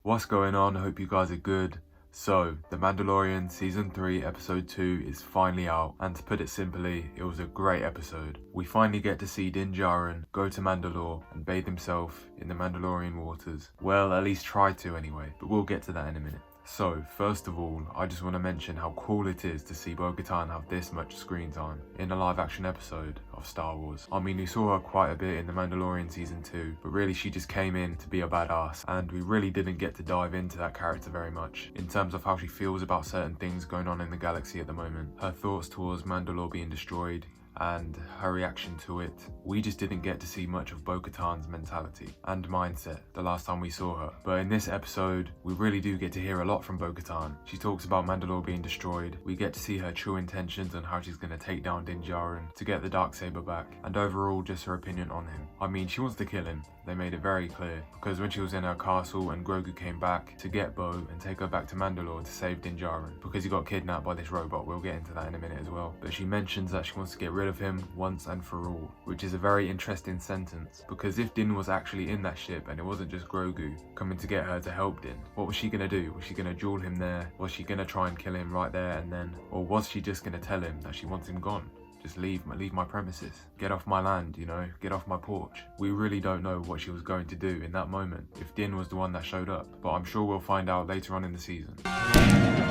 What's going on? I hope you guys are good. So, The Mandalorian Season 3 Episode 2 is finally out, and to put it simply, it was a great episode. We finally get to see Din Djarin go to Mandalore and bathe himself in the Mandalorian waters. Well, at least try to anyway, but we'll get to that in a minute. So, first of all, I just want to mention how cool it is to see Bo Katan have this much screen time in a live-action episode of Star Wars. I mean, we saw her quite a bit in The Mandalorian Season 2, but really she just came in to be a badass, and we really didn't get to dive into that character very much, in terms of how she feels about certain things going on in the galaxy at the moment, her thoughts towards Mandalore being destroyed, and her reaction to it. We just didn't get to see much of Bo Katan's mentality and mindset the last time we saw her. But in this episode, we really do get to hear a lot from Bo Katan. She talks about Mandalore being destroyed. We get to see her true intentions and how she's going to take down Din Djarin to get the Darksaber back, and overall just her opinion on him. I mean, she wants to kill him. They made it very clear, because when she was in her castle and Grogu came back to get Bo and take her back to Mandalore to save Din Djarin, because he got kidnapped by this robot. We'll get into that in a minute as well. But she mentions that she wants to get rid of him once and for all, which is a very interesting sentence, because if Din was actually in that ship and it wasn't just Grogu coming to get her to help Din, what was she going to do? Was she going to duel him there? Was she going to try and kill him right there and then? Or was she just going to tell him that she wants him gone? Just leave my premises. Get off my land, you know, get off my porch. We really don't know what she was going to do in that moment if Din was the one that showed up, but I'm sure we'll find out later on in the season.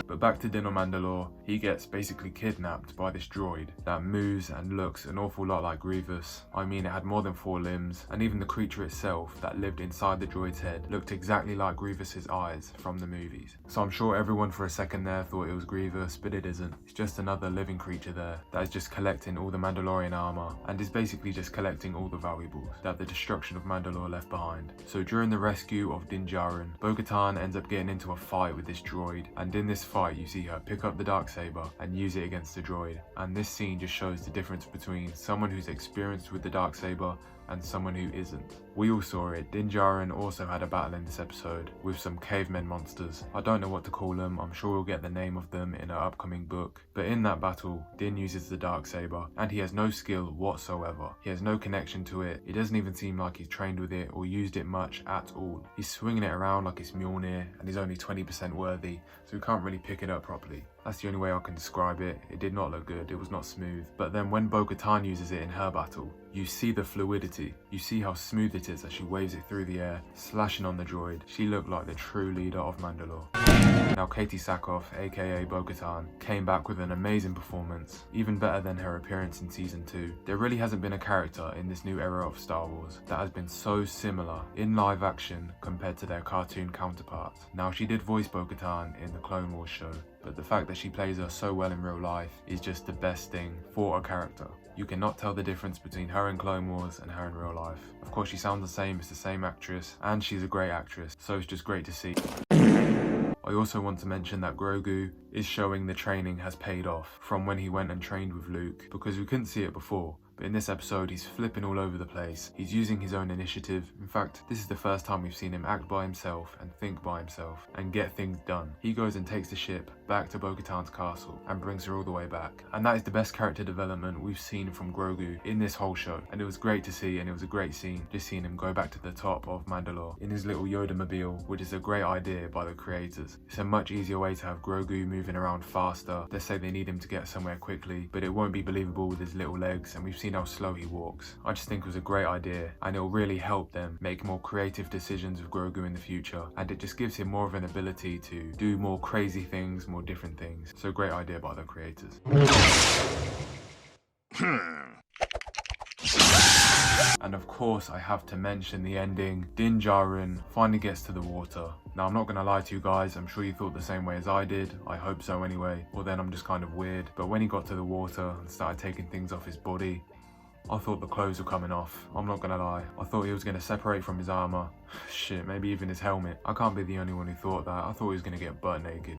But back to Din on Mandalore, he gets basically kidnapped by this droid that moves and looks an awful lot like Grievous. I mean, it had more than 4 limbs, and even the creature itself that lived inside the droid's head looked exactly like Grievous's eyes from the movies. So I'm sure everyone for a second there thought it was Grievous, but it isn't. It's just another living creature there that is just collecting all the Mandalorian armor and is basically just collecting all the valuables that the destruction of Mandalore left behind. So during the rescue of Din Djarin, Bo Katan ends up getting into a fight with this droid, and in this fight you see her pick up the Darksaber and use it against the droid, and this scene just shows the difference between someone who's experienced with the Darksaber and someone who isn't. We all saw it. Din Djarin also had a battle in this episode with some cavemen monsters. I don't know what to call them. I'm sure we'll get the name of them in an upcoming book. But in that battle, Din uses the Darksaber and he has no skill whatsoever. He has no connection to it. It doesn't even seem like he's trained with it or used it much at all. He's swinging it around like it's Mjolnir and he's only 20% worthy, so he can't really pick it up properly. That's the only way I can describe it. It did not look good, it was not smooth. But then when Bo Katan uses it in her battle, you see the fluidity. You see how smooth it is as she waves it through the air, slashing on the droid. She looked like the true leader of Mandalore. Now Katie Sackhoff, aka Bo Katan, came back with an amazing performance, even better than her appearance in Season 2. There really hasn't been a character in this new era of Star Wars that has been so similar in live action compared to their cartoon counterparts. Now she did voice Bo Katan in the Clone Wars show, but the fact that she plays her so well in real life is just the best thing for a character. You cannot tell the difference between her in Clone Wars and her in real life. Of course she sounds the same, it's the same actress, and she's a great actress, so it's just great to see. I also want to mention that Grogu is showing the training has paid off from when he went and trained with Luke, because we couldn't see it before. But in this episode, he's flipping all over the place. He's using his own initiative. In fact, this is the first time we've seen him act by himself and think by himself and get things done. He goes and takes the ship back to Bo Katan's castle and brings her all the way back. And that is the best character development we've seen from Grogu in this whole show. And it was great to see, and it was a great scene just seeing him go back to the top of Mandalore in his little Yoda mobile, which is a great idea by the creators. It's a much easier way to have Grogu moving around faster. Let's say they need him to get somewhere quickly, but it won't be believable with his little legs, and we've seen how slow he walks. I just think it was a great idea, and it'll really help them make more creative decisions with Grogu in the future, and it just gives him more of an ability to do more crazy things, more different things. So great idea by the creators. And of course I have to mention the ending. Din Djarin finally gets to the water. Now I'm not gonna lie to you guys, I'm sure you thought the same way as I did. I hope so anyway, or then I'm just kind of weird. But when he got to the water and started taking things off his body, I thought the clothes were coming off. I'm not gonna lie. I thought he was gonna separate from his armor. Shit, maybe even his helmet. I can't be the only one who thought that. I thought he was gonna get butt naked.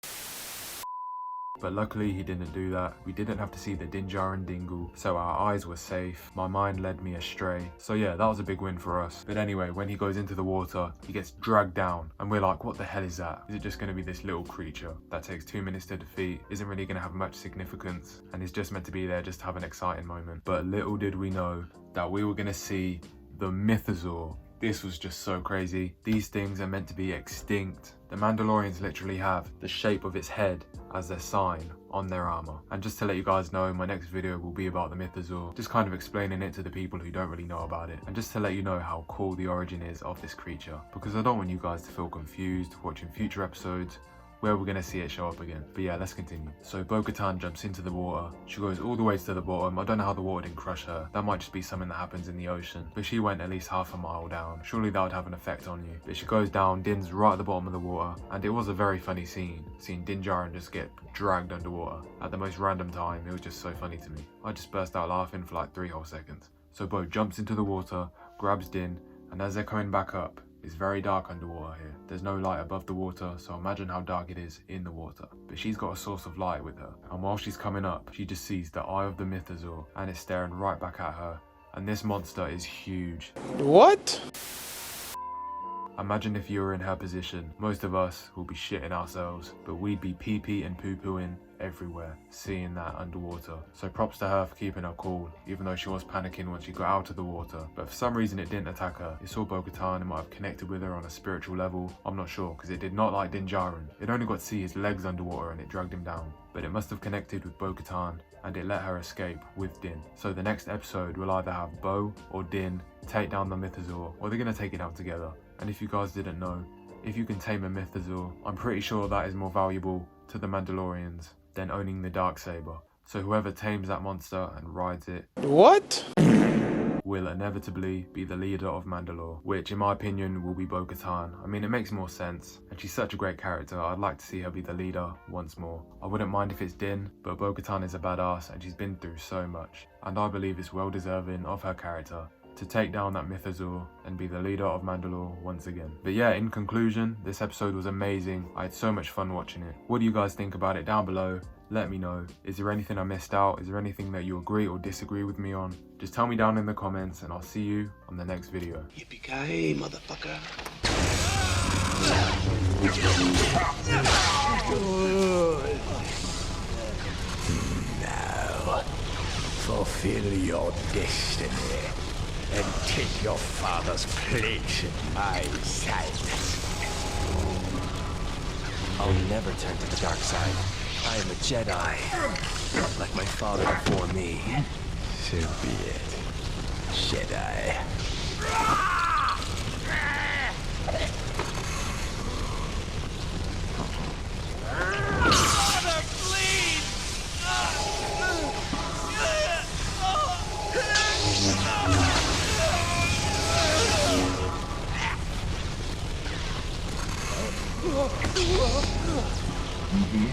But luckily he didn't do that. We didn't have to see the Din Djarin dingle, so our eyes were safe. My mind led me astray. So yeah, that was a big win for us. But anyway, when he goes into the water, he gets dragged down, and we're like, what the hell is that? Is it just going to be this little creature that takes 2 minutes to defeat, isn't really going to have much significance, and is just meant to be there just to have an exciting moment? But little did we know that we were going to see the Mythosaur This was just so crazy. These things are meant to be extinct. The Mandalorians literally have the shape of its head as their sign on their armor. And just to let you guys know, my next video will be about the Mythosaur, just kind of explaining it to the people who don't really know about it, and just to let you know how cool the origin is of this creature, because I don't want you guys to feel confused watching future episodes where we're going to see it show up again. But yeah, let's continue. So Bo Katan jumps into the water. She goes all the way to the bottom. I don't know how the water didn't crush her. That might just be something that happens in the ocean. But she went at least half a mile down. Surely that would have an effect on you. But she goes down, Din's right at the bottom of the water. And it was a very funny scene, seeing Din Djarin just get dragged underwater at the most random time. It was just so funny to me. I just burst out laughing for like 3 whole seconds. So Bo jumps into the water, grabs Din, and as they're coming back up, it's very dark underwater here. There's no light above the water, so imagine how dark it is in the water. But she's got a source of light with her, and while she's coming up, she just sees the eye of the Mythosaur, and it's staring right back at her. And this monster is huge. What? Imagine if you were in her position. Most of us will be shitting ourselves, but we'd be pee-pee and poo-pooing everywhere, seeing that underwater. So props to her for keeping her cool, even though she was panicking once she got out of the water. But for some reason it didn't attack her. It saw Bo Katan, it might have connected with her on a spiritual level. I'm not sure, because it did not like Din Djarin. It only got to see his legs underwater and it dragged him down. But it must have connected with Bo Katan, and it let her escape with Din. So the next episode will either have Bo or Din take down the Mythosaur, or they're going to take it down together. And if you guys didn't know, if you can tame a Mythosaur, I'm pretty sure that is more valuable to the Mandalorians than owning the Darksaber. So whoever tames that monster and rides it, What? will inevitably be the leader of Mandalore, which in my opinion will be Bo Katan. I mean, it makes more sense, and she's such a great character. I'd like to see her be the leader once more. I wouldn't mind if it's Din, but Bo Katan is a badass and she's been through so much, and I believe it's well deserving of her character to take down that Mythosaur and be the leader of Mandalore once again. But yeah, in conclusion, this episode was amazing. I had so much fun watching it. What do you guys think about it down below? Let me know. Is there anything I missed out? Is there anything that you agree or disagree with me on? Just tell me down in the comments and I'll see you on the next video. Yippee-ki-yay, motherfucker. Now, fulfill your destiny and take your father's place at my side. I'll never turn to the dark side. I am a Jedi, like my father before me. So be it, Jedi. Mm-hmm.